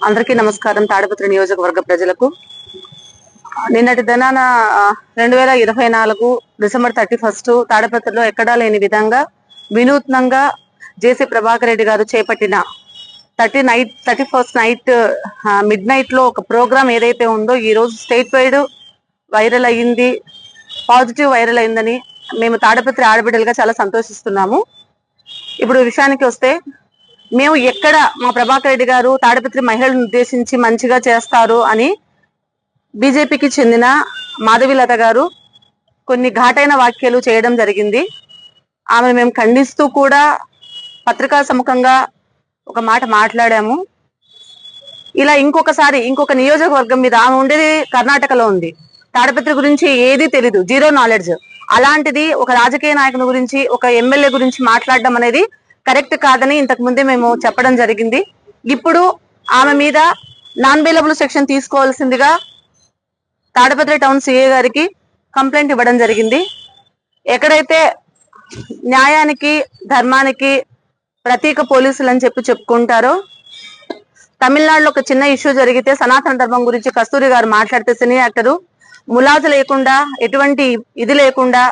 అందరికీ నమస్కారం. తాడిపత్రి నియోజకవర్గ ప్రజలకు నిన్నటి దినాన 2024 డిసెంబర్ 31 తాడిపత్రిలో ఎక్కడా లేని విధంగా వినూత్నంగా జేసీ ప్రభాకర్ రెడ్డి గారు చేపట్టిన 31st నైట్ మిడ్ నైట్ లో ఒక ప్రోగ్రామ్ ఏదైతే ఉందో ఈ రోజు స్టేట్ వైడ్ వైరల్ అయ్యింది, పాజిటివ్ వైరల్ అయిందని మేము తాడిపత్రి ఆడబిడ్డలుగా చాలా సంతోషిస్తున్నాము. ఇప్పుడు విషయానికి వస్తే, మేము ఎక్కడ మా ప్రభాకర్ రెడ్డి గారు తాడిపత్రి మహిళలను ఉద్దేశించి మంచిగా చేస్తారు అని బీజేపీకి చెందిన మాధవీలత గారు కొన్ని ఘాటైన వ్యాఖ్యలు చేయడం జరిగింది. ఆమెను మేము ఖండిస్తూ కూడా పత్రికా సముఖంగా ఒక మాట మాట్లాడాము. ఇలా ఇంకొక నియోజకవర్గం మీద, ఆమె ఉండేది కర్ణాటకలో ఉంది, తాడిపత్రి గురించి ఏది తెలీదు, జీరో నాలెడ్జ్. అలాంటిది ఒక రాజకీయ నాయకుని గురించి, ఒక ఎమ్మెల్యే గురించి మాట్లాడడం అనేది కరెక్ట్ కాదని ఇంతకు ముందే మేము చెప్పడం జరిగింది. ఇప్పుడు ఆమె మీద నాన్ బెయిలబుల్ సెక్షన్ తీసుకోవాల్సిందిగా తాడిపత్రి టౌన్ సిఏ గారికి కంప్లైంట్ ఇవ్వడం జరిగింది. ఎక్కడైతే న్యాయానికి ధర్మానికి ప్రతీక పోలీసులు అని చెప్పుకుంటారో, తమిళనాడులో ఒక చిన్న ఇష్యూ జరిగితే సనాతన ధర్మం గురించి కస్తూరి గారు మాట్లాడితే సినీ యాక్టరు ములాజు లేకుండా, ఎటువంటి ఇది లేకుండా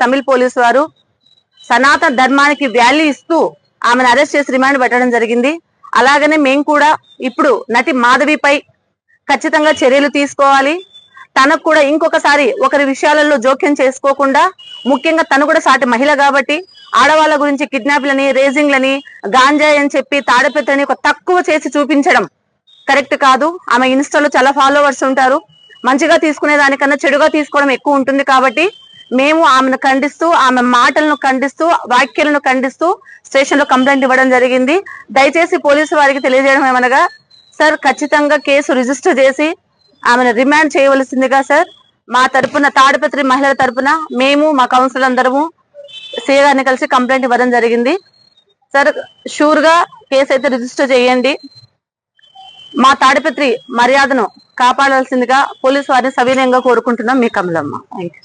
తమిళ పోలీసు వారు సనాతన ధర్మానికి వాల్యూ ఇస్తూ ఆమెను అరెస్ట్ చేసి రిమాండ్ పెట్టడం జరిగింది. అలాగనే మేము కూడా ఇప్పుడు నటి మాధవిపై ఖచ్చితంగా చర్యలు తీసుకోవాలి. తనకు కూడా ఇంకొకసారి ఒకరి విషయాలలో జోక్యం చేసుకోకుండా, ముఖ్యంగా తను కూడా సాటి మహిళ కాబట్టి ఆడవాళ్ళ గురించి కిడ్నాప్లని, రేజింగ్లని, గాంజాయి అని చెప్పి తాడిపత్రిని ఒక తక్కువ చేసి చూపించడం కరెక్ట్ కాదు. ఆమె ఇన్స్టాలో చాలా ఫాలోవర్స్ ఉంటారు. మంచిగా తీసుకునే దానికన్నా చెడుగా తీసుకోవడం ఎక్కువ ఉంటుంది. కాబట్టి మేము ఆమెను ఖండిస్తూ, ఆమె మాటలను ఖండిస్తూ, వ్యాఖ్యలను ఖండిస్తూ స్టేషన్ లో కంప్లైంట్ ఇవ్వడం జరిగింది. దయచేసి పోలీసు వారికి తెలియజేయడం ఏమనగా, సార్ ఖచ్చితంగా కేసు రిజిస్టర్ చేసి ఆమెను రిమాండ్ చేయవలసిందిగా సార్ మా తరపున, తాడిపత్రి మహిళల తరపున మేము, మా కౌన్సిలర్ అందరము సీఏ గారిని కలిసి కంప్లైంట్ ఇవ్వడం జరిగింది. సార్ షూర్ గా కేసు అయితే రిజిస్టర్ చేయండి. మా తాడిపత్రి మర్యాదను కాపాడాల్సిందిగా పోలీసు వారిని సవినయంగా కోరుకుంటున్నాం. మీ కమలమ్మ. Thank you.